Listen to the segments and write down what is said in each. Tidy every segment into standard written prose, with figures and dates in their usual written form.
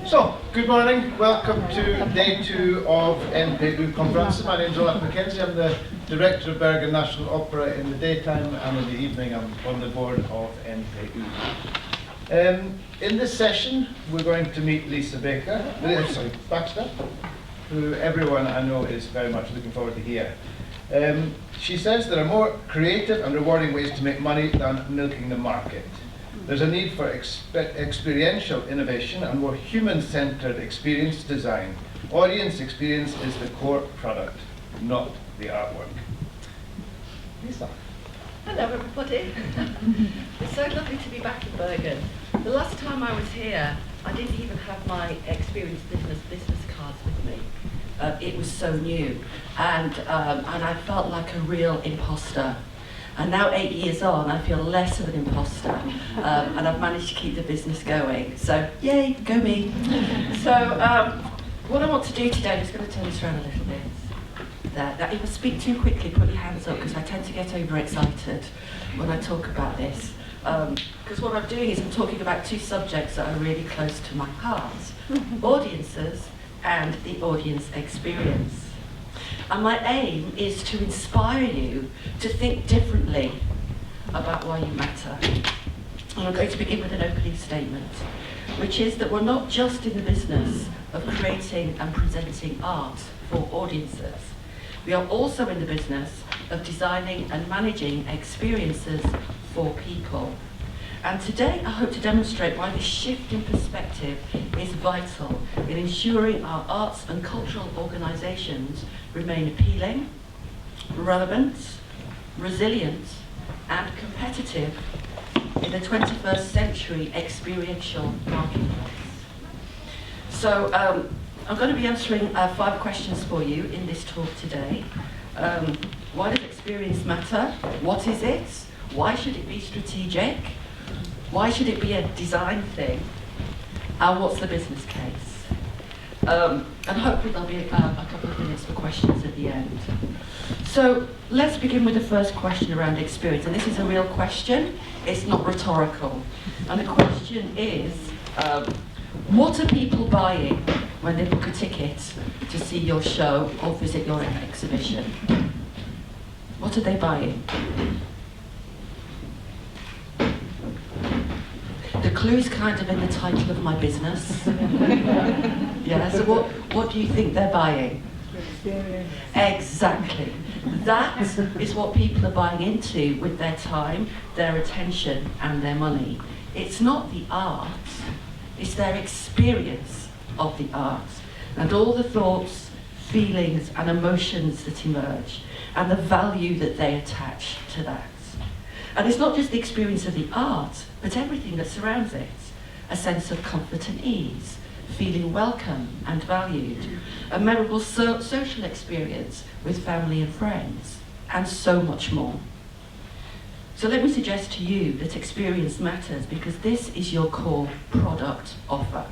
So, good morning. Welcome to day 2 of NPU-konferansen. My name is Olaf Mackenzie. I'm the director of Bergen National Opera in the daytime, and in the evening I'm on the board of NPU. In this session, we're going to meet Lisa Baxter, who everyone I know is very much looking forward to hear. She says there are more creative and rewarding ways to make money than milking the market. There's a need for experiential innovation and more human-centered experience design. Audience experience is the core product, not the artwork. Lisa. Hello everybody. It's so lovely to be back in Bergen. The last time I was here, I didn't even have my experience business cards with me. It was so new, and I felt like a real imposter. And now 8 years on, I feel less of an imposter, and I've managed to keep the business going. So, yay, go me. So, what I want to do today, I'm just going to turn this around a little bit. That if I speak too quickly, put your hands up, because I tend to get overexcited when I talk about this. Because what I'm doing is I'm talking about two subjects that are really close to my heart. Audiences and the audience experience. And my aim is to inspire you to think differently about why you matter. And I'm going to begin with an opening statement, which is that we're not just in the business of creating and presenting art for audiences. We are also in the business of designing and managing experiences for people. And today I hope to demonstrate why this shift in perspective is vital in ensuring our arts and cultural organisations remain appealing, relevant, resilient and competitive in the 21st century experiential marketplace. So I'm going to be answering 5 questions for you in this talk today. Why does experience matter? What is it? Why should it be strategic? Why should it be a design thing? And what's the business case? And hopefully there'll be a couple of minutes for questions at the end. So let's begin with the first question around experience. And this is a real question. It's not rhetorical. And the question is, what are people buying when they book a ticket to see your show or visit your exhibition? What are they buying? The clue's kind of in the title of my business. Yeah, so what do you think they're buying? Experience. Exactly. That is what people are buying into with their time, their attention, and their money. It's not the art, it's their experience of the art, and all the thoughts, feelings, and emotions that emerge, and the value that they attach to that. And it's not just the experience of the art, but everything that surrounds it. A sense of comfort and ease, feeling welcome and valued, a memorable social experience with family and friends, and so much more. So let me suggest to you that experience matters because this is your core product offer.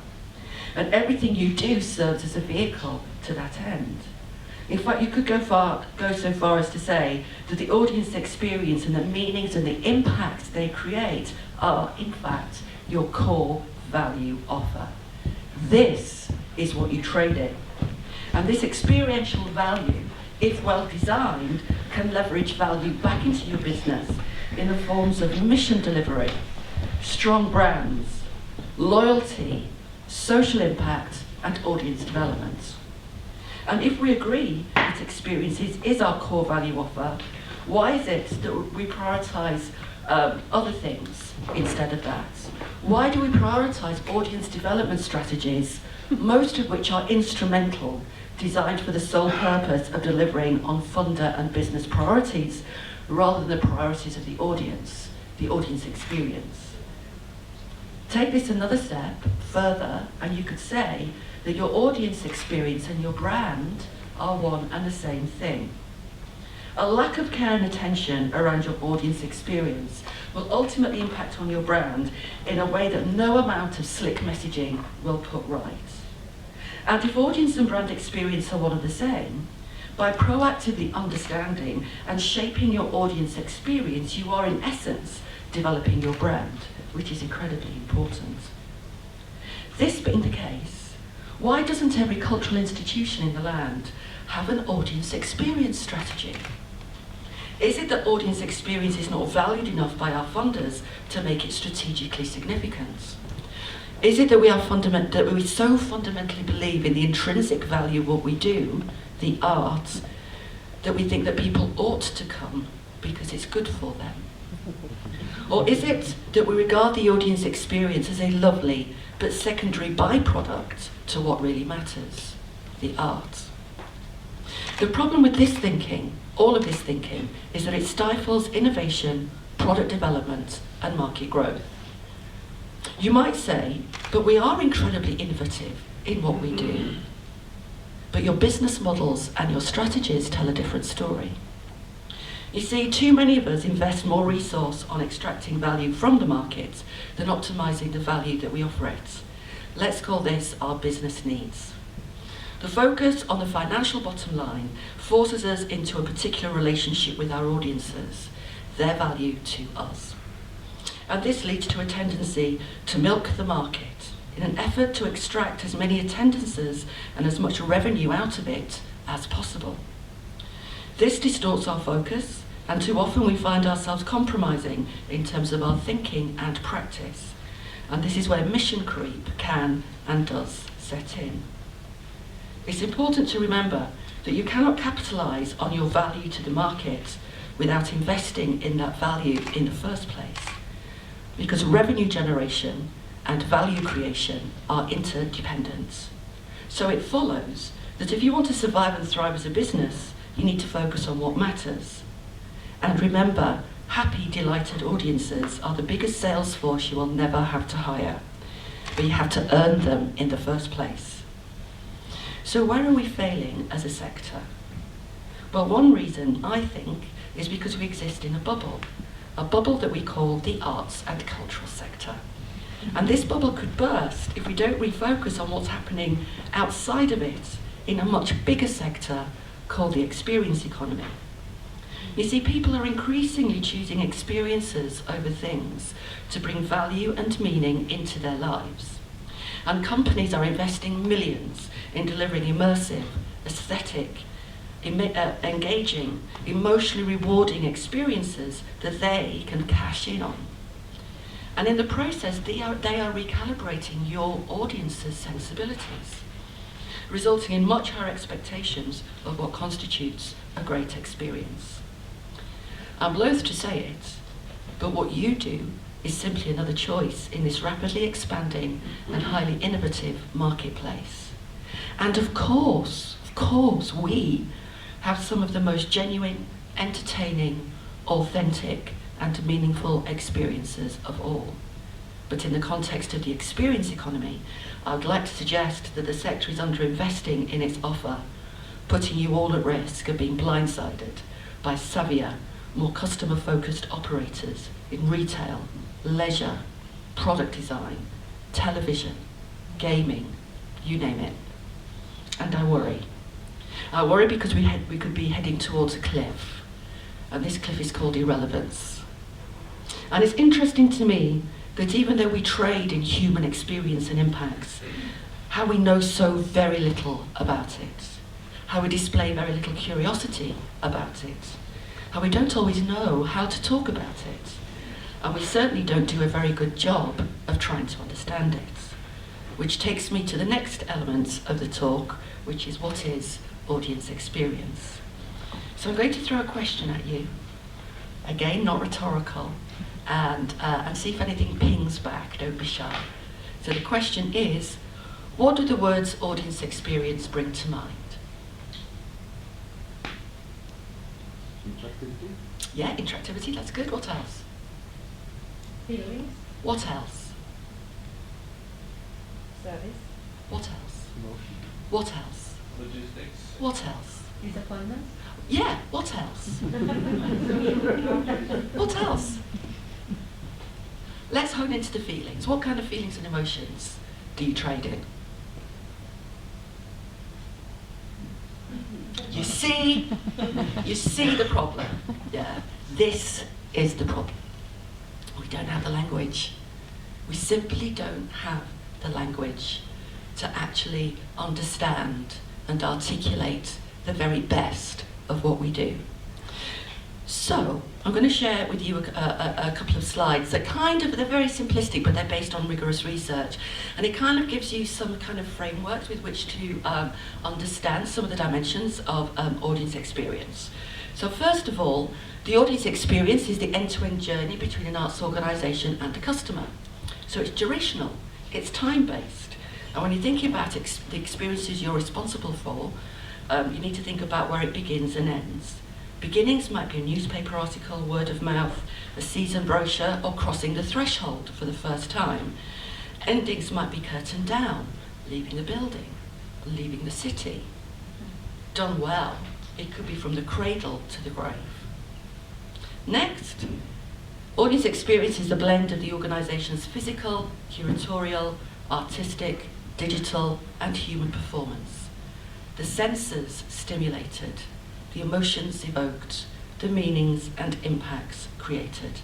And everything you do serves as a vehicle to that end. In fact, you could go so far as to say that the audience experience and the meanings and the impact they create are, in fact, your core value offer. This is what you trade in. And this experiential value, if well designed, can leverage value back into your business in the forms of mission delivery, strong brands, loyalty, social impact, and audience development. And if we agree that experiences is our core value offer, why is it that we prioritise other things instead of that? Why do we prioritise audience development strategies, most of which are instrumental, designed for the sole purpose of delivering on funder and business priorities, rather than the priorities of the audience experience? Take this another step further, and you could say that your audience experience and your brand are one and the same thing. A lack of care and attention around your audience experience will ultimately impact on your brand in a way that no amount of slick messaging will put right. And if audience and brand experience are one and the same, by proactively understanding and shaping your audience experience, you are in essence developing your brand, which is incredibly important. This being the case, why doesn't every cultural institution in the land have an audience experience strategy? Is it that audience experience is not valued enough by our funders to make it strategically significant? Is it that we so fundamentally believe in the intrinsic value of what we do, the art, that we think that people ought to come because it's good for them? Or is it that we regard the audience experience as a lovely but secondary byproduct to what really matters, the art? The problem with this thinking, all of this thinking, is that it stifles innovation, product development, and market growth. You might say, but we are incredibly innovative in what we do. But your business models and your strategies tell a different story. You see, too many of us invest more resource on extracting value from the market than optimizing the value that we offer it. Let's call this our business needs. The focus on the financial bottom line forces us into a particular relationship with our audiences, their value to us. And this leads to a tendency to milk the market in an effort to extract as many attendances and as much revenue out of it as possible. This distorts our focus, and too often we find ourselves compromising in terms of our thinking and practice. And this is where mission creep can and does set in. It's important to remember that you cannot capitalise on your value to the market without investing in that value in the first place, because revenue generation and value creation are interdependent. So it follows that if you want to survive and thrive as a business, you need to focus on what matters. And remember, happy, delighted audiences are the biggest sales force you will never have to hire, but you have to earn them in the first place. So where are we failing as a sector? Well, one reason, I think, is because we exist in a bubble that we call the arts and cultural sector. And this bubble could burst if we don't refocus on what's happening outside of it in a much bigger sector called the experience economy. You see, people are increasingly choosing experiences over things to bring value and meaning into their lives. And companies are investing millions in delivering immersive, aesthetic, engaging, emotionally rewarding experiences that they can cash in on. And in the process, they are recalibrating your audience's sensibilities, resulting in much higher expectations of what constitutes a great experience. I'm loath to say it, but what you do is simply another choice in this rapidly expanding and highly innovative marketplace. And of course, we have some of the most genuine, entertaining, authentic, and meaningful experiences of all. But in the context of the experience economy, I would like to suggest that the sector is underinvesting in its offer, putting you all at risk of being blindsided by savvier, more customer-focused operators in retail, leisure, product design, television, gaming, you name it. And I worry. I worry because we could be heading towards a cliff, and this cliff is called irrelevance. And it's interesting to me that even though we trade in human experience and impacts, how we know so very little about it, how we display very little curiosity about it, how we don't always know how to talk about it, and we certainly don't do a very good job of trying to understand it. Which takes me to the next element of the talk, which is what is audience experience. So I'm going to throw a question at you, again not rhetorical, and see if anything pings back, don't be shy. So the question is, what do the words audience experience bring to mind? Interactivity? Yeah, interactivity, that's good. What else? Feelings, What else? service, What else? Emotion? What else? Logistics? What else? disappointment, Yeah, what else? What else? Let's hone into the feelings. What kind of feelings and emotions do you trade in? You see the problem. Yeah, this is the problem. We don't have the language. We simply don't have the language to actually understand and articulate the very best of what we do. So, I'm going to share with you a couple of slides that they're very simplistic, but they're based on rigorous research. And it kind of gives you some kind of frameworks with which to understand some of the dimensions of audience experience. So first of all, the audience experience is the end-to-end journey between an arts organisation and a customer. So it's durational, it's time-based. And when you're thinking about the experiences you're responsible for, you need to think about where it begins and ends. Beginnings might be a newspaper article, word of mouth, a season brochure, or crossing the threshold for the first time. Endings might be curtained down, leaving a building, leaving the city. Done well, it could be from the cradle to the grave. Next, audience experience is a blend of the organisation's physical, curatorial, artistic, digital, and human performance. The senses stimulated, the emotions evoked, the meanings and impacts created.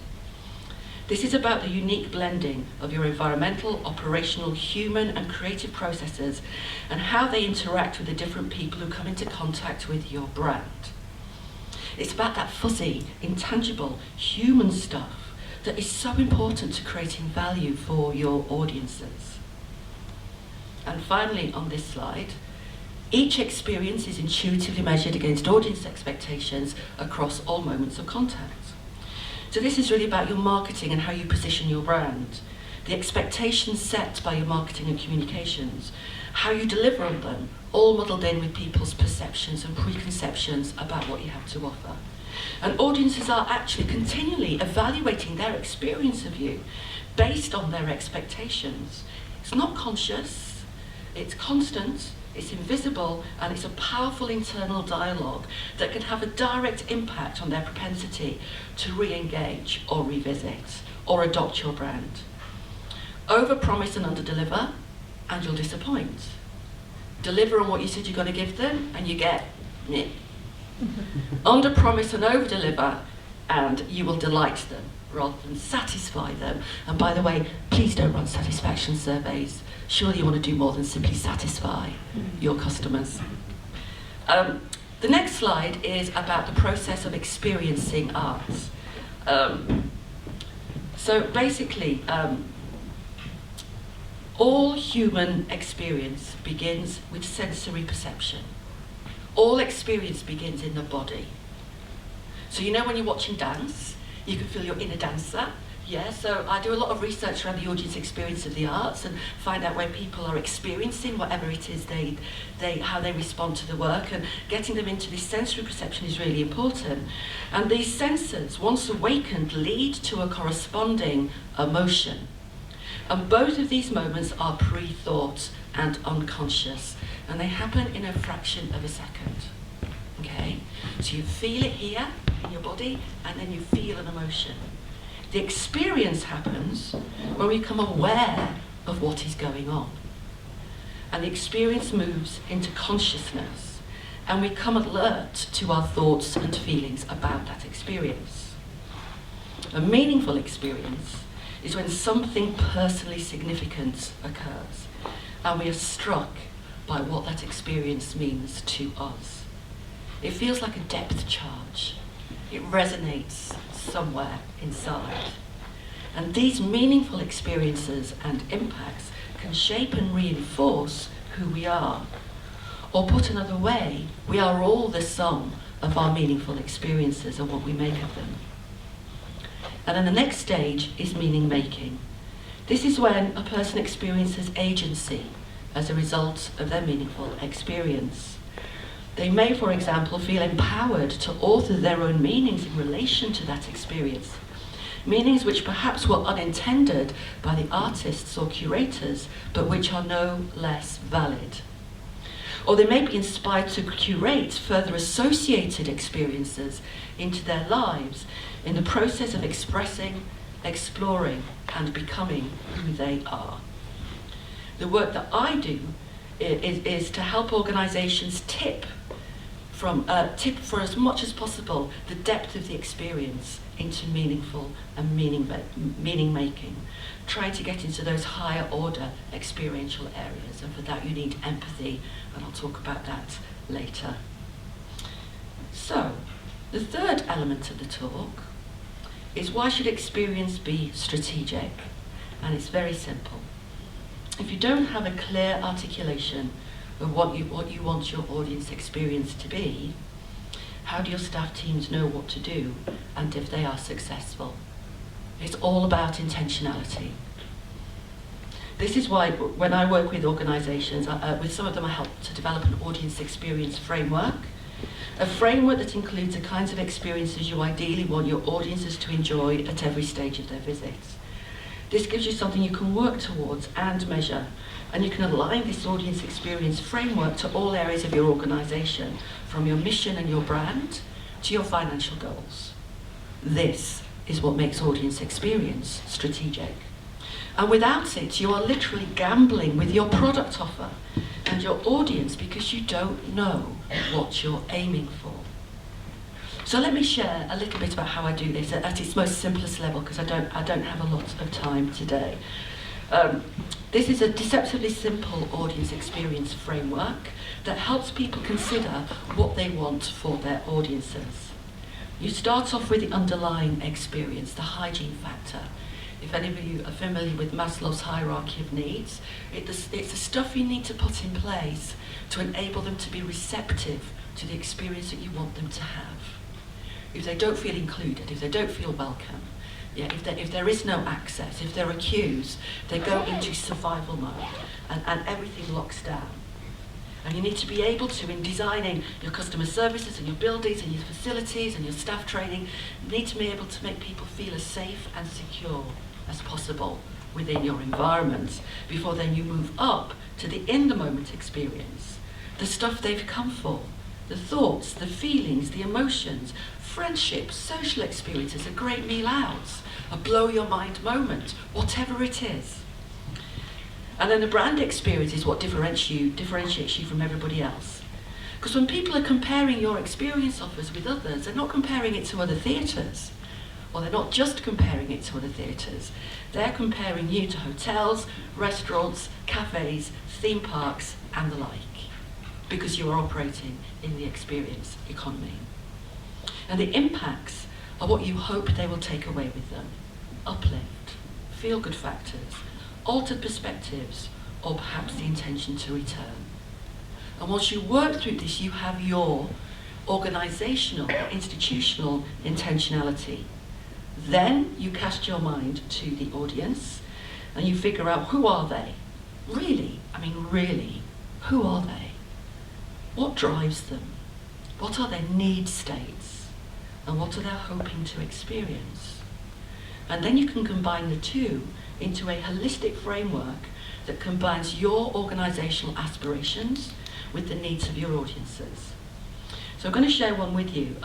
This is about the unique blending of your environmental, operational, human and creative processes and how they interact with the different people who come into contact with your brand. It's about that fuzzy, intangible, human stuff that is so important to creating value for your audiences. And finally, on this slide, each experience is intuitively measured against audience expectations across all moments of contact. So this is really about your marketing and how you position your brand, the expectations set by your marketing and communications, how you deliver on them, all muddled in with people's perceptions and preconceptions about what you have to offer. And audiences are actually continually evaluating their experience of you based on their expectations. It's not conscious, it's constant, it's invisible, and it's a powerful internal dialogue that can have a direct impact on their propensity to re-engage or revisit or adopt your brand. Over-promise and under-deliver, and you'll disappoint. Deliver on what you said you're going to give them, and you get meh. Under-promise and over-deliver, and you will delight them rather than satisfy them. And by the way, please don't run satisfaction surveys. Surely you want to do more than simply satisfy your customers. The next slide is about the process of experiencing art. So basically, all human experience begins with sensory perception. All experience begins in the body. So you know when you're watching dance, you can feel you're in a dancer. Yeah, so I do a lot of research around the audience experience of the arts and find out where people are experiencing whatever it is how they respond to the work, and getting them into this sensory perception is really important. And these senses, once awakened, lead to a corresponding emotion. And both of these moments are pre-thought and unconscious, and they happen in a fraction of a second. Okay? So you feel it here in your body, and then you feel an emotion. The experience happens when we become aware of what is going on. And the experience moves into consciousness, and we become alert to our thoughts and feelings about that experience. A meaningful experience is when something personally significant occurs, and we are struck by what that experience means to us. It feels like a depth charge. It resonates somewhere inside. And these meaningful experiences and impacts can shape and reinforce who we are. Or put another way, we are all the sum of our meaningful experiences and what we make of them. And then the next stage is meaning making. This is when a person experiences agency as a result of their meaningful experience. They may, for example, feel empowered to author their own meanings in relation to that experience. Meanings which perhaps were unintended by the artists or curators, but which are no less valid. Or they may be inspired to curate further associated experiences into their lives in the process of expressing, exploring, and becoming who they are. The work that I do is to help organisations tip tip for as much as possible the depth of the experience into meaningful and meaning making, trying to get into those higher order experiential areas, and for that you need empathy, and I'll talk about that later. So, the third element of the talk is why should experience be strategic? And it's very simple. If you don't have a clear articulation of what you want your audience experience to be, how do your staff teams know what to do and if they are successful? It's all about intentionality. This is why when I work with organisations, with some of them I help to develop an audience experience framework, a framework that includes the kinds of experiences you ideally want your audiences to enjoy at every stage of their visits. This gives you something you can work towards and measure, and you can align this audience experience framework to all areas of your organisation, from your mission and your brand to your financial goals. This is what makes audience experience strategic. And without it, you are literally gambling with your product offer and your audience because you don't know what you're aiming for. So let me share a little bit about how I do this at its most simplest level, because I don't have a lot of time today. This is a deceptively simple audience experience framework that helps people consider what they want for their audiences. You start off with the underlying experience, the hygiene factor. If any of you are familiar with Maslow's hierarchy of needs, it's the stuff you need to put in place to enable them to be receptive to the experience that you want them to have. If they don't feel included, if they don't feel welcome, if there is no access, if there are queues, they go into survival mode and everything locks down. And you need to be able to, in designing your customer services and your buildings and your facilities and your staff training, you need to be able to make people feel as safe and secure as possible within your environment before then you move up to the in-the-moment experience, the stuff they've come for, the thoughts, the feelings, the emotions, friendships, social experiences, a great meal out, a blow-your-mind moment, whatever it is. And then the brand experience is what differentiates you from everybody else. Because when people are comparing your experience offers with others, they're not comparing it to other theatres, or they're not just comparing it to other theatres, they're comparing you to hotels, restaurants, cafes, theme parks, and the like, because you are operating in the experience economy. And the impacts are what you hope they will take away with them. Uplift, feel-good factors, altered perspectives, or perhaps the intention to return. And once you work through this, you have your organisational or institutional intentionality. Then you cast your mind to the audience and you figure out, who are they? Really, who are they? What drives them? What are their need states? And what are they hoping to experience? And then you can combine the two into a holistic framework that combines your organisational aspirations with the needs of your audiences. So I'm going to share one with you.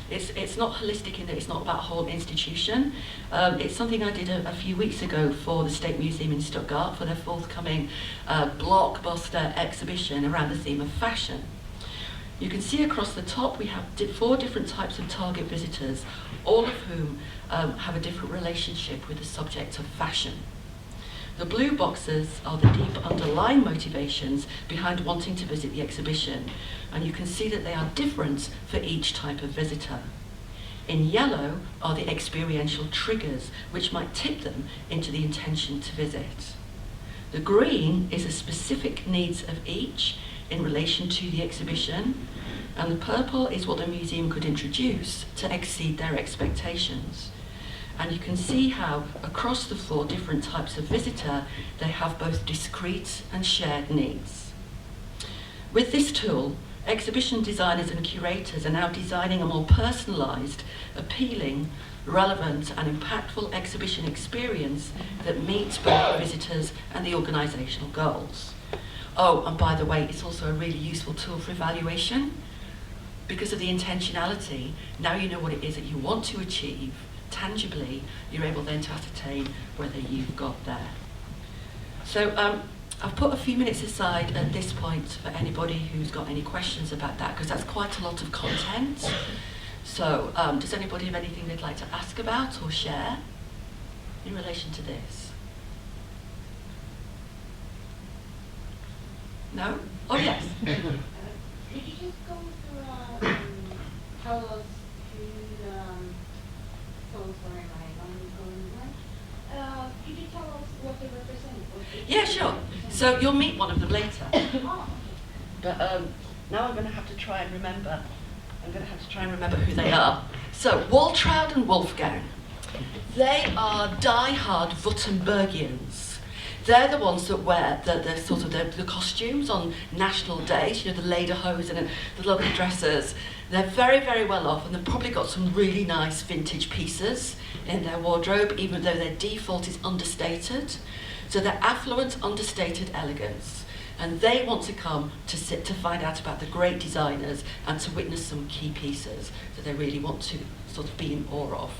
It's not holistic in that it's not about a whole institution. It's something I did a few weeks ago for the State Museum in Stuttgart for their forthcoming blockbuster exhibition around the theme of fashion. You can see across the top we have 4 different types of target visitors, all of whom have a different relationship with the subject of fashion. The blue boxes are the deep underlying motivations behind wanting to visit the exhibition, and you can see that they are different for each type of visitor. In yellow are the experiential triggers which might tip them into the intention to visit. The green is the specific needs of each in relation to the exhibition, and the purple is what the museum could introduce to exceed their expectations. And you can see how across the 4 different types of visitor, they have both discrete and shared needs. With this tool, exhibition designers and curators are now designing a more personalised, appealing, relevant and impactful exhibition experience that meets both the visitors and the organisational goals. Oh, and by the way, it's also a really useful tool for evaluation. Because of the intentionality, now you know what it is that you want to achieve. Tangibly, you're able then to ascertain whether you've got there. So I've put a few minutes aside at this point for anybody who's got any questions about that, because that's quite a lot of content. So, does anybody have anything they'd like to ask about or share in relation to this? No? Oh, yes. Could you just go through, tell us who the souls were in could you tell us what they represent? Yeah, sure. So you'll meet one of them later. Oh. But now I'm going to have to try and remember. I'm going to have to try and remember who they are. So Waltraud and Wolfgang. They are die-hard Württembergians. They're the ones that wear the costumes on national days, you know, the lederhosen and the lovely dresses. They're very, very well off, and they've probably got some really nice vintage pieces in their wardrobe, even though their default is understated. So they're affluent, understated elegance. And they want to come to find out about the great designers and to witness some key pieces that they really want to sort of be in awe of.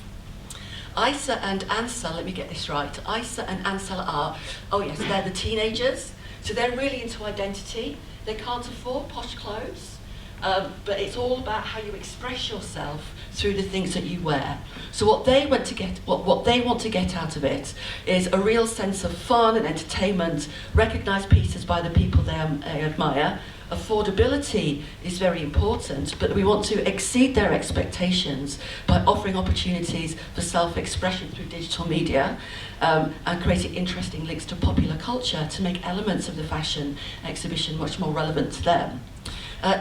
Isa and Ansel, let me get this right. Isa and Ansel are, oh yes, they're the teenagers. So they're really into identity. They can't afford posh clothes, but it's all about how you express yourself through the things that you wear. So what they want to get out of it is a real sense of fun and entertainment, recognised pieces by the people they admire. Affordability is very important, but we want to exceed their expectations by offering opportunities for self-expression through digital media and creating interesting links to popular culture to make elements of the fashion exhibition much more relevant to them.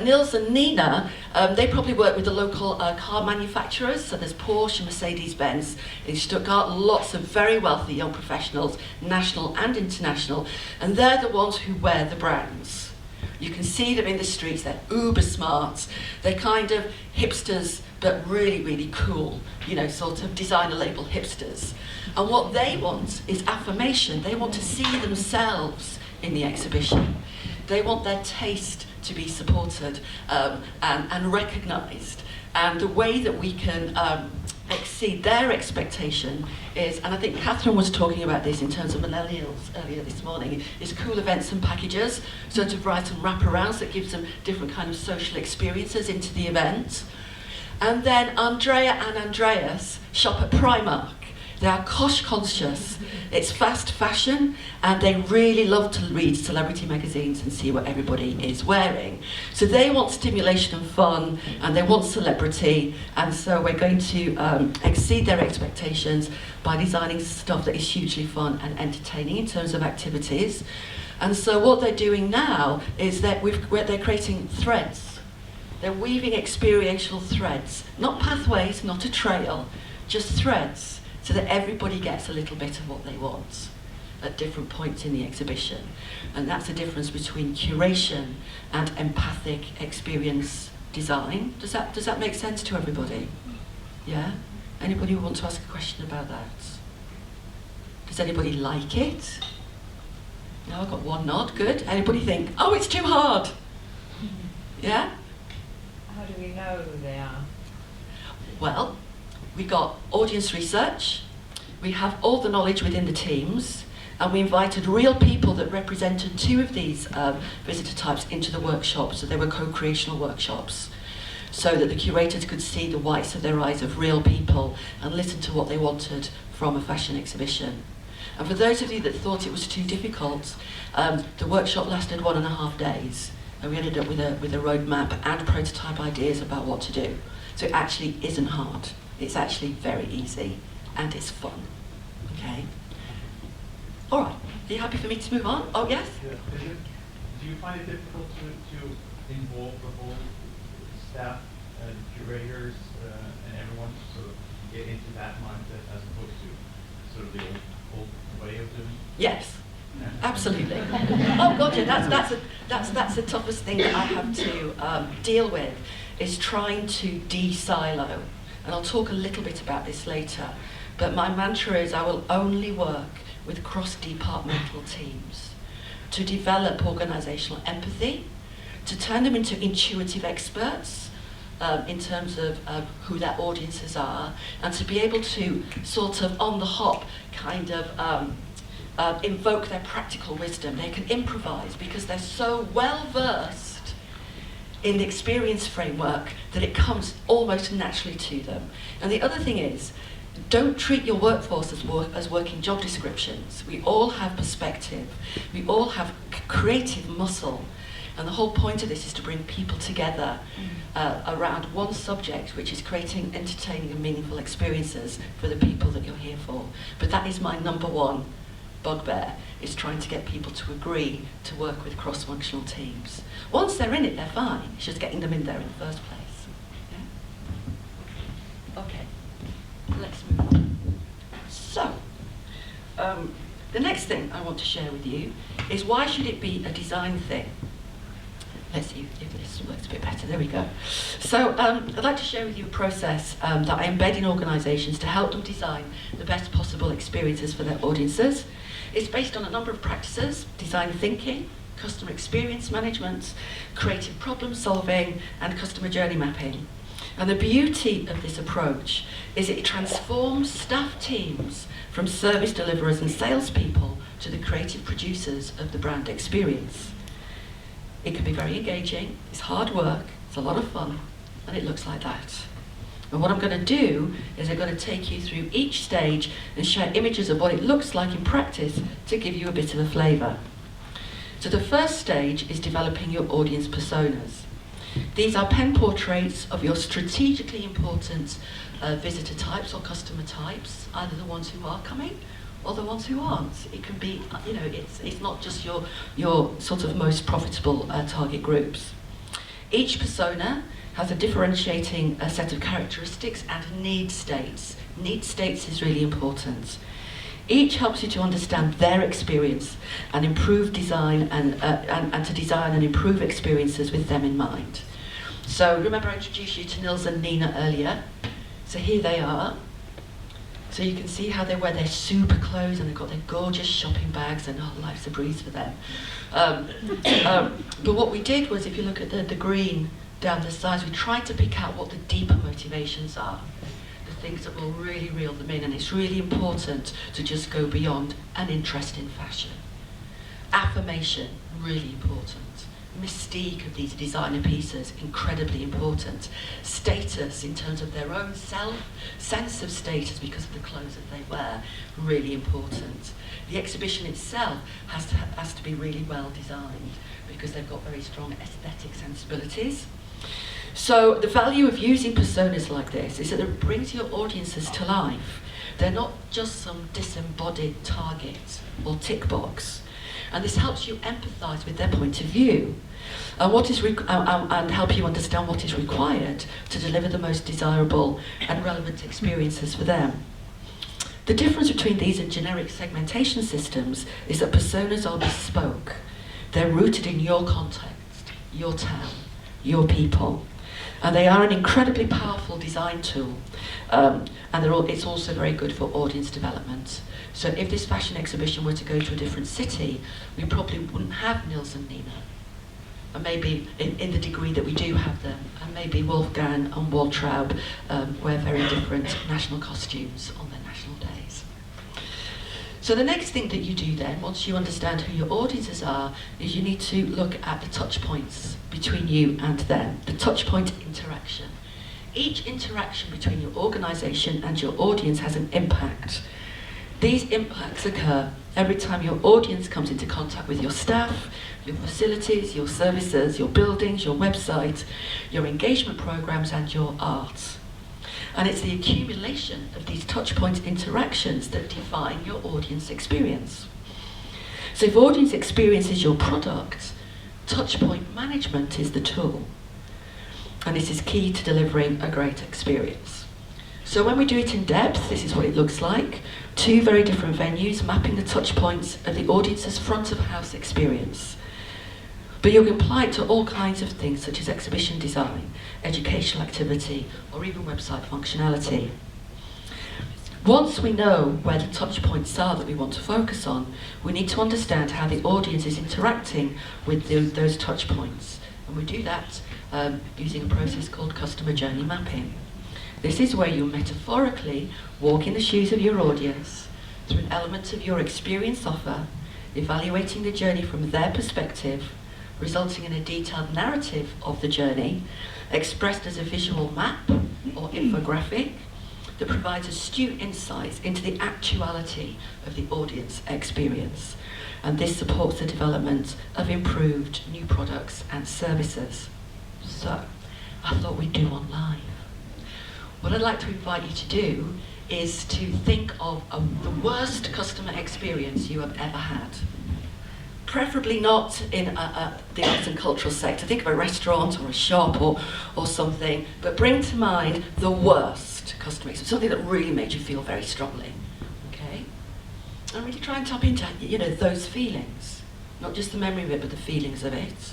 Nils and Nina, they probably work with the local car manufacturers, so there's Porsche and Mercedes-Benz in Stuttgart, lots of very wealthy young professionals, national and international, and they're the ones who wear the brands. You can see them in the streets, they're uber smart, they're kind of hipsters, but really, really cool, you know, sort of designer label hipsters. And what they want is affirmation. They want to see themselves in the exhibition. They want their taste to be supported and recognised. And the way that we can exceed their expectation is, and I think Catherine was talking about this in terms of millennials earlier this morning, is cool events and packages, so to provide some wraparounds that gives them different kind of social experiences into the event. And then Andrea and Andreas shop at Primark. They are cost conscious, it's fast fashion, and they really love to read celebrity magazines and see what everybody is wearing. So they want stimulation and fun, and they want celebrity, and so we're going to exceed their expectations by designing stuff that is hugely fun and entertaining in terms of activities. And so what they're doing now is that they're creating threads. They're weaving experiential threads, not pathways, not a trail, just threads, so that everybody gets a little bit of what they want at different points in the exhibition. And that's the difference between curation and empathic experience design. Does that make sense to everybody? Yeah? Anybody want to ask a question about that? Does anybody like it? No, I've got one nod, good. Anybody think, oh, it's too hard? Yeah? How do we know who they are? Well, we've got audience research, we have all the knowledge within the teams, and we invited real people that represented two of these visitor types into the workshop, so they were co-creational workshops, so that the curators could see the whites of their eyes of real people and listen to what they wanted from a fashion exhibition. And for those of you that thought it was too difficult, the workshop lasted 1.5 days, and we ended up with a roadmap and prototype ideas about what to do. So it actually isn't hard. It's actually very easy, and it's fun, okay? All right, are you happy for me to move on? Oh, yes? Yeah. Do you find it difficult to involve the whole staff and curators and everyone to sort of get into that mindset as opposed to sort of the old way of doing it? Yes, absolutely. Oh God, yeah, that's the toughest thing that I have to deal with, is trying to de-silo. And I'll talk a little bit about this later. But my mantra is I will only work with cross-departmental teams to develop organisational empathy, to turn them into intuitive experts in terms of who their audiences are, and to be able to sort of on the hop kind of invoke their practical wisdom. They can improvise because they're so well versed in the experience framework that it comes almost naturally to them. And the other thing is, don't treat your workforce as working job descriptions. We all have perspective. We all have creative muscle. And the whole point of this is to bring people together around one subject, which is creating entertaining and meaningful experiences for the people that you're here for. But that is my number one bugbear, is trying to get people to agree to work with cross-functional teams. Once they're in it, they're fine. It's just getting them in there in the first place. Yeah? Okay, let's move on. So, the next thing I want to share with you is, why should it be a design thing? Let's see if this works a bit better. There we go. So I'd like to share with you a process that I embed in organisations to help them design the best possible experiences for their audiences. It's based on a number of practices: design thinking, customer experience management, creative problem solving, and customer journey mapping. And the beauty of this approach is it transforms staff teams from service deliverers and salespeople to the creative producers of the brand experience. It can be very engaging, it's hard work, it's a lot of fun, and it looks like that. And what I'm going to do is I'm going to take you through each stage and share images of what it looks like in practice to give you a bit of a flavour. So the first stage is developing your audience personas. These are pen portraits of your strategically important visitor types or customer types, either the ones who are coming or the ones who aren't. It can be, it's not just your sort of most profitable target groups. Each persona has a differentiating set of characteristics and need states. Need states is really important. Each helps you to understand their experience and improve design and to design and improve experiences with them in mind. So remember I introduced you to Nils and Nina earlier. So here they are. So you can see how they wear their super clothes and they've got their gorgeous shopping bags, and life's a breeze for them. But what we did was, if you look at the green down the sides, we tried to pick out what the deeper motivations are, the things that will really reel them in, and it's really important to just go beyond an interest in fashion. Affirmation, really important. Mystique of these designer pieces, incredibly important. Status in terms of their own sense of status because of the clothes that they wear, really important. The exhibition itself has to be really well designed because they've got very strong aesthetic sensibilities. So the value of using personas like this is that it brings your audiences to life. They're not just some disembodied target or tick box. And this helps you empathise with their point of view and help you understand what is required to deliver the most desirable and relevant experiences for them. The difference between these and generic segmentation systems is that personas are bespoke. They're rooted in your context, your town, your people. And they are an incredibly powerful design tool. It's also very good for audience development. So if this fashion exhibition were to go to a different city, we probably wouldn't have Nils and Nina. And maybe in the degree that we do have them, and maybe Wolfgang and Waltraub wear very different national costumes on their national days. So the next thing that you do then, once you understand who your audiences are, is you need to look at the touch points between you and them, the touch point interaction. Each interaction between your organisation and your audience has an impact. These impacts occur every time your audience comes into contact with your staff, your facilities, your services, your buildings, your website, your engagement programs, and your art. And it's the accumulation of these touchpoint interactions that define your audience experience. So if audience experience is your product, touchpoint management is the tool. And this is key to delivering a great experience. So when we do it in depth, this is what it looks like. 2 very different venues mapping the touch points of the audience's front of house experience. But you can apply it to all kinds of things such as exhibition design, educational activity, or even website functionality. Once we know where the touch points are that we want to focus on, we need to understand how the audience is interacting with those touch points. And we do that using a process called customer journey mapping. This is where you metaphorically walk in the shoes of your audience through an element of your experience offer, evaluating the journey from their perspective, resulting in a detailed narrative of the journey, expressed as a visual map or infographic that provides astute insights into the actuality of the audience experience. And this supports the development of improved new products and services. So, I thought we'd do one live. What I'd like to invite you to do is to think of the worst customer experience you have ever had. Preferably not in the arts and cultural sector. Think of a restaurant or a shop or something, but bring to mind the worst customer experience, something that really made you feel very strongly. Okay? And really try and tap into, those feelings. Not just the memory of it, but the feelings of it.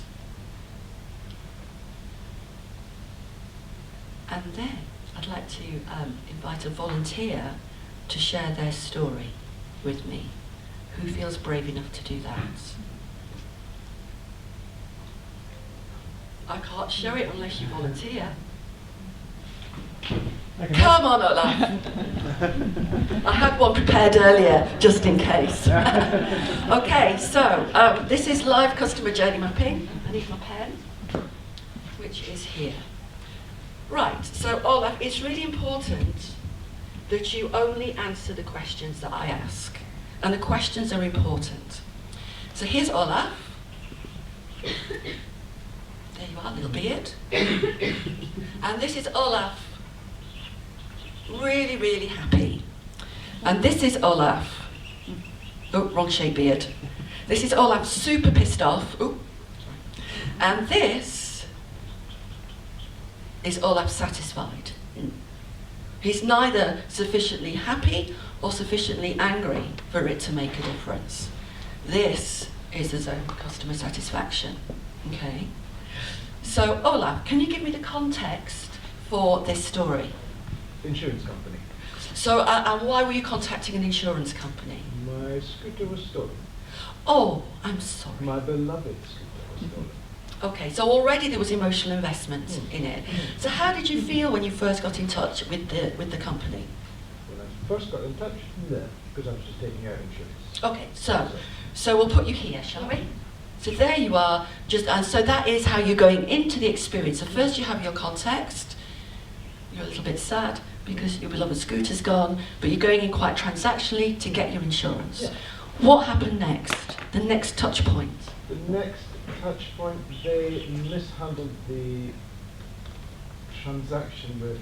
And then I'd like to invite a volunteer to share their story with me. Who feels brave enough to do that? I can't show it unless you volunteer. Come on, Olaf. I had one prepared earlier, just in case. Okay, so this is live customer journey mapping. I need my pen, which is here. Right, so Olaf, it's really important that you only answer the questions that I ask. And the questions are important. So here's Olaf. There you are, little beard. And this is Olaf. Really, really happy. And this is Olaf. Oh, wrong shape beard. This is Olaf super pissed off. Ooh. And this is Olaf satisfied. He's neither sufficiently happy or sufficiently angry for it to make a difference. This is the zone of customer satisfaction. Okay? So, Olaf, can you give me the context for this story? Insurance company. So, and why were you contacting an insurance company? My scooter was stolen. Oh, I'm sorry. My beloved scooter was stolen. Okay, so already there was emotional investment in it. So how did you feel when you first got in touch with the company? When I first got in touch, because I was just taking out insurance. Okay, so we'll put you here, shall we? So there you are, and so that is how you're going into the experience. So first you have your context. You're a little bit sad because your beloved scooter's gone, but you're going in quite transactionally to get your insurance. Yeah. What happened next? The next touch point? The next touch point, they mishandled the transaction with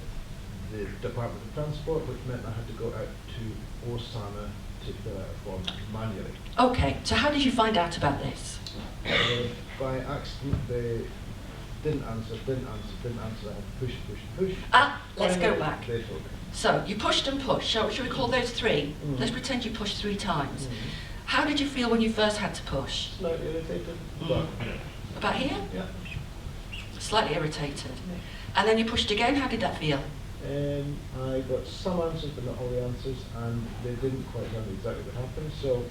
the Department of Transport, which meant I had to go out to Osana to fill out a form manually. Okay, so how did you find out about this? By accident, they didn't answer. I had to push. Let's go Finally, back. They told me. So you pushed and pushed. Shall we call those three? Let's pretend you pushed 3 times. How did you feel when you first had to push? Slightly irritated, but About here? yeah. Slightly irritated. And then you pushed again. How did that feel? I got some answers, but not all the answers, and they didn't quite tell me exactly what happened. So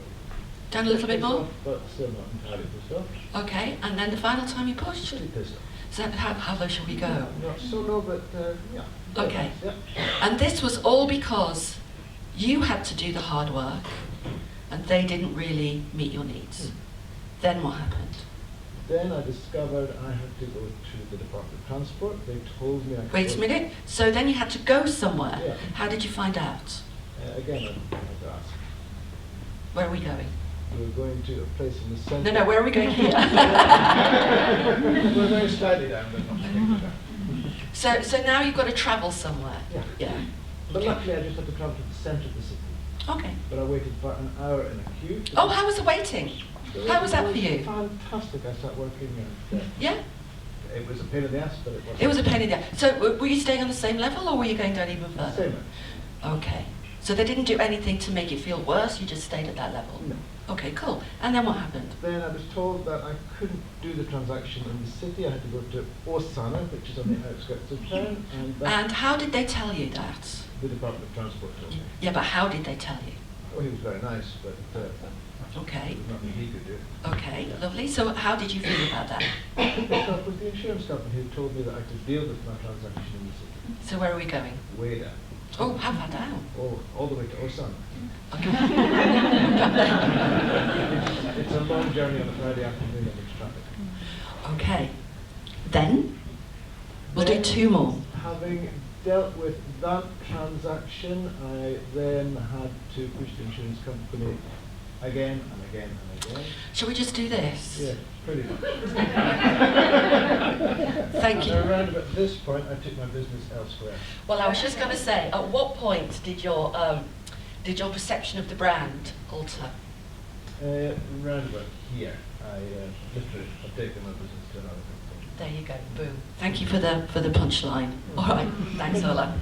Down a little bit more? but still not entirely pissed off. Okay, and then the final time you pushed? Pretty pissed off. So how low shall we go? Not so low, but yeah. Okay. Yeah. And this was all because you had to do the hard work and they didn't really meet your needs. Then what happened? Then I discovered I had to go to the Department of Transport. They told me I could Wait a go- minute. So then you had to go somewhere. Yeah. How did you find out? Again, I had to ask. Where are we going? We were going to a place in the centre. No, where are we going here? We're very slightly down, but not particularly down. So now you've got to travel somewhere. Yeah. But luckily, I just had to travel to the centre of the city. Okay. But I waited for an hour in a queue. Oh, how was the waiting? How was that for you? Fantastic. I started working and Yeah? it was a pain in the ass, but it was. It was a pain in the ass. So were you staying on the same level or were you going down even further? Same. Okay. So they didn't do anything to make you feel worse, you just stayed at that level? No. Okay, cool. And then what happened? Then I was told that I couldn't do the transaction in the city. I had to go to Osana, which is on the outskirts of town, and that's And how did they tell you that? the Department of Transport told me. Yeah, but how did they tell you? Well, he was very nice, but Okay. there was nothing he could do. Okay, lovely. So how did you feel about that? I picked up with the insurance company who told me that I could deal with my transaction in the city. So where are we going? Way down. Oh, how far down? Oh, all the way to Osana. It's a long journey on a Friday afternoon and there's traffic. Okay. Then we'll do 2 more. Having dealt with that transaction, I then had to push the insurance company again and again and again. Shall we just do this? Yeah, pretty much. Thank you. And around about this point, I took my business elsewhere. Well, I was just going to say, at what point did your perception of the brand alter? Round about here, I literally have taken my business to another company. There you go. Boom. Thank you for the punchline. All right. Thanks, Ola.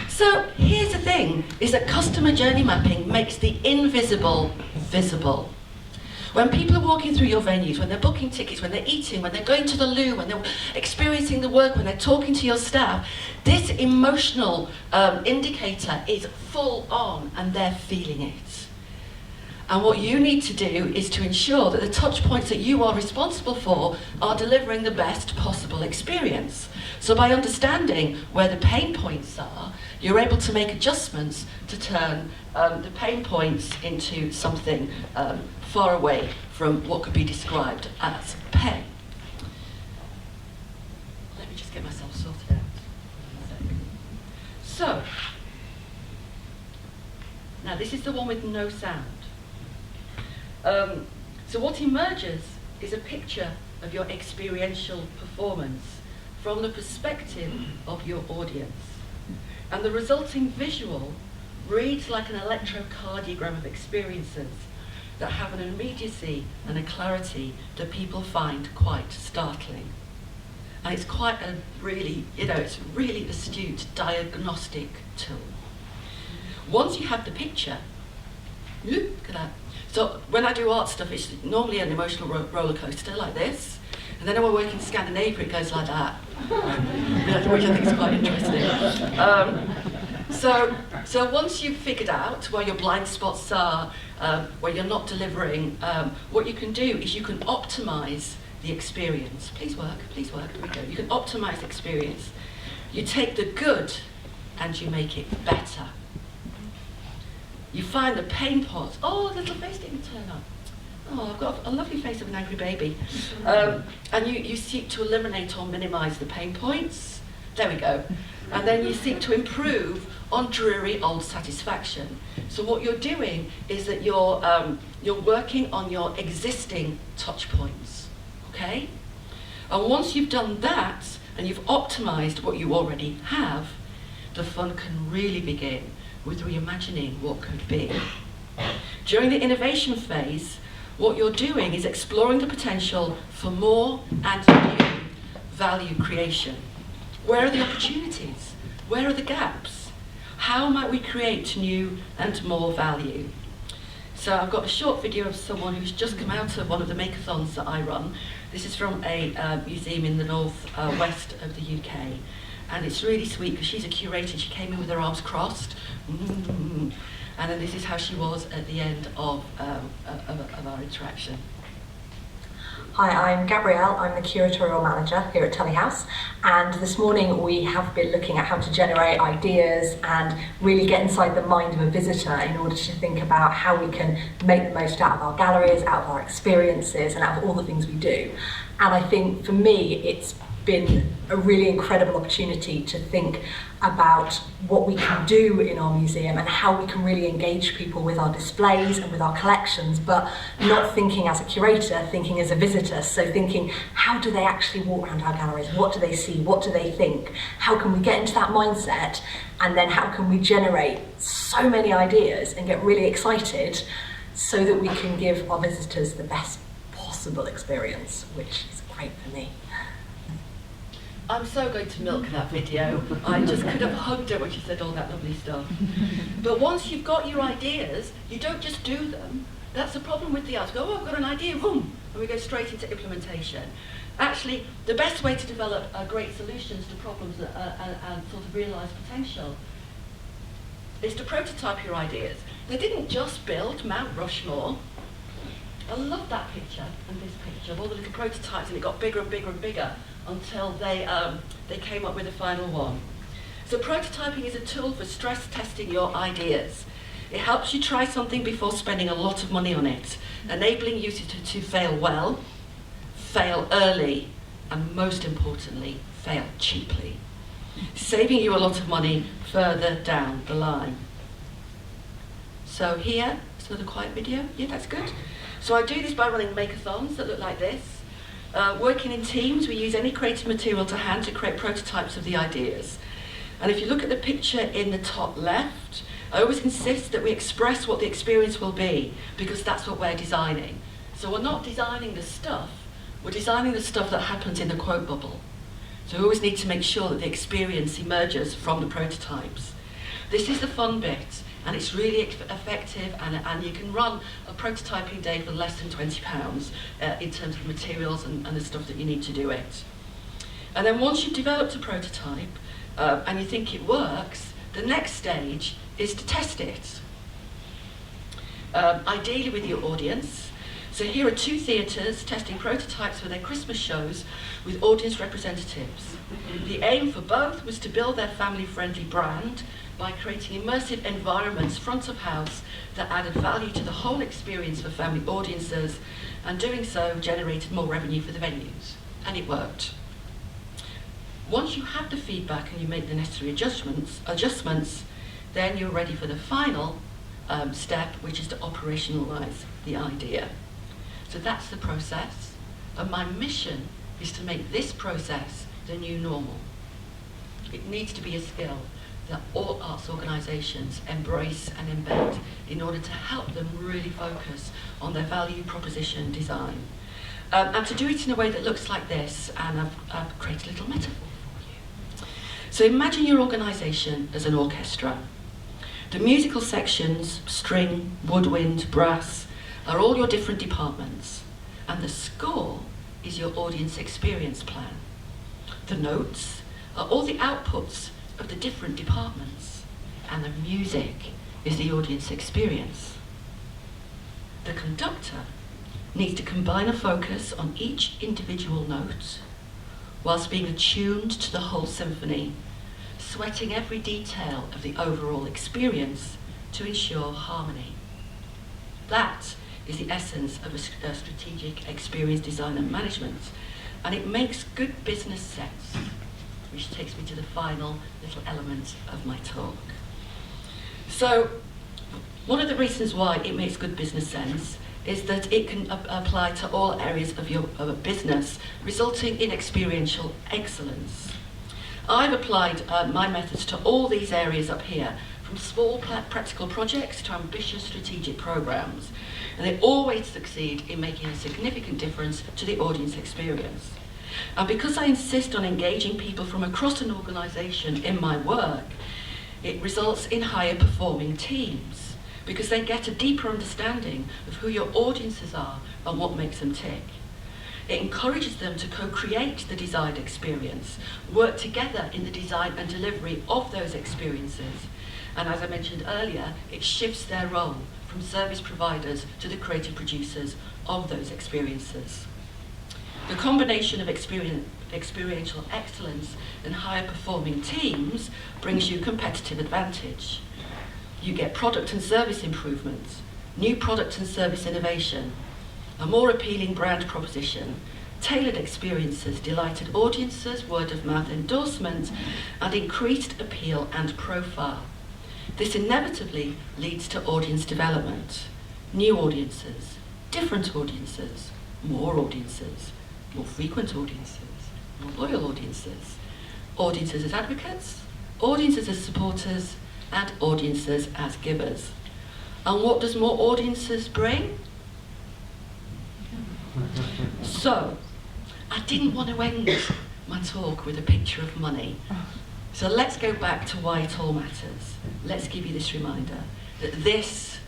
So here's the thing: is that customer journey mapping makes the invisible visible. When people are walking through your venues, when they're booking tickets, when they're eating, when they're going to the loo, when they're experiencing the work, when they're talking to your staff, this emotional indicator is full on and they're feeling it. And what you need to do is to ensure that the touch points that you are responsible for are delivering the best possible experience. So by understanding where the pain points are, you're able to make adjustments to turn the pain points into something far away from what could be described as pain. Let me just get myself sorted out. So, now this is the one with no sound. So what emerges is a picture of your experiential performance from the perspective of your audience. And the resulting visual reads like an electrocardiogram of experiences that have an immediacy and a clarity that people find quite startling. And it's quite a really, it's really astute diagnostic tool. Once you have the picture, look at that. So when I do art stuff, it's normally an emotional roller coaster like this. And then when I work in Scandinavia, it goes like that, which I think is quite interesting. So once you've figured out where your blind spots are, where you're not delivering, what you can do is you can optimize the experience. Please work, here we go. You can optimize the experience. You take the good and you make it better. You find the pain points. Oh, the little face didn't turn up. Oh, I've got a lovely face of an angry baby. And you seek to eliminate or minimize the pain points. There we go. And then you seek to improve on dreary old satisfaction. So what you're doing is that you're working on your existing touch points, okay? And once you've done that, and you've optimized what you already have, the fun can really begin with reimagining what could be. During the innovation phase, what you're doing is exploring the potential for more and new value creation. Where are the opportunities? Where are the gaps? How might we create new and more value? So I've got a short video of someone who's just come out of one of the makeathons that I run. This is from a museum in the north west of the UK. And it's really sweet because she's a curator. She came in with her arms crossed. And then this is how she was at the end of our interaction. Hi, I'm Gabrielle. I'm the curatorial manager here at Telehouse, and this morning we have been looking at how to generate ideas and really get inside the mind of a visitor in order to think about how we can make the most out of our galleries, out of our experiences, and out of all the things we do. And I think for me, it's been a really incredible opportunity to think about what we can do in our museum and how we can really engage people with our displays and with our collections, but not thinking as a curator, thinking as a visitor. So thinking, how do they actually walk around our galleries? What do they see? What do they think? How can we get into that mindset? And then how can we generate so many ideas and get really excited so that we can give our visitors the best possible experience, which is great for me. I'm so going to milk that video. I just could have hugged her when she said all that lovely stuff. But once you've got your ideas, you don't just do them. That's the problem with the arts. Go, oh, I've got an idea, boom, and we go straight into implementation. Actually, the best way to develop great solutions to problems and sort of realise potential is to prototype your ideas. They didn't just build Mount Rushmore. I love that picture and this picture of all the little prototypes, and it got bigger and bigger and bigger. until they came up with a final one. So prototyping is a tool for stress testing your ideas. It helps you try something before spending a lot of money on it, enabling you to fail well, fail early, and most importantly, fail cheaply, saving you a lot of money further down the line. So here, sort of quiet video, yeah, that's good. So I do this by running makeathons that look like this. Working in teams, we use any creative material to hand to create prototypes of the ideas. And if you look at the picture in the top left, I always insist that we express what the experience will be, because that's what we're designing. So we're not designing the stuff, we're designing the stuff that happens in the quote bubble. So we always need to make sure that the experience emerges from the prototypes. This is the fun bit, and it's really effective, and you can run a prototyping day for less than £20 in terms of materials and the stuff that you need to do it. And then once you've developed a prototype, and you think it works, the next stage is to test it. Ideally with your audience. So here are 2 theatres testing prototypes for their Christmas shows with audience representatives. The aim for both was to build their family-friendly brand by creating immersive environments front of house that added value to the whole experience for family audiences, and doing so generated more revenue for the venues. And it worked. Once you have the feedback and you make the necessary adjustments, then you're ready for the final step, which is to operationalize the idea. So that's the process, and my mission is to make this process the new normal. It needs to be a skill that all arts organisations embrace and embed in order to help them really focus on their value proposition design. And to do it in a way that looks like this, and I've created a little metaphor for you. So imagine your organisation as an orchestra. The musical sections, string, woodwind, brass, are all your different departments, and the score is your audience experience plan. The notes are all the outputs of the different departments, and the music is the audience experience. The conductor needs to combine a focus on each individual note whilst being attuned to the whole symphony, sweating every detail of the overall experience to ensure harmony. That is the essence of a strategic experience design and management, and it makes good business sense, which takes me to the final little element of my talk. So, one of the reasons why it makes good business sense is that it can apply to all areas of a business, resulting in experiential excellence. I've applied my methods to all these areas up here, from small practical projects to ambitious strategic programs, and they always succeed in making a significant difference to the audience experience. And because I insist on engaging people from across an organisation in my work, it results in higher performing teams, because they get a deeper understanding of who your audiences are and what makes them tick. It encourages them to co-create the desired experience, work together in the design and delivery of those experiences, and as I mentioned earlier, it shifts their role from service providers to the creative producers of those experiences. The combination of experiential excellence and higher performing teams brings you competitive advantage. You get product and service improvements, new product and service innovation, a more appealing brand proposition, tailored experiences, delighted audiences, word of mouth endorsement, and increased appeal and profile. This inevitably leads to audience development, new audiences, different audiences, more frequent audiences, more loyal audiences, audiences as advocates, audiences as supporters, and audiences as givers. And what does more audiences bring? So, I didn't want to end my talk with a picture of money. So let's go back to why it all matters. Let's give you this reminder that this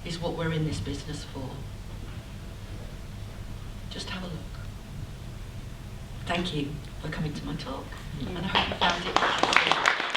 is what we're in this business for. Just have a look. Thank you for coming to my talk, and I hope you found it.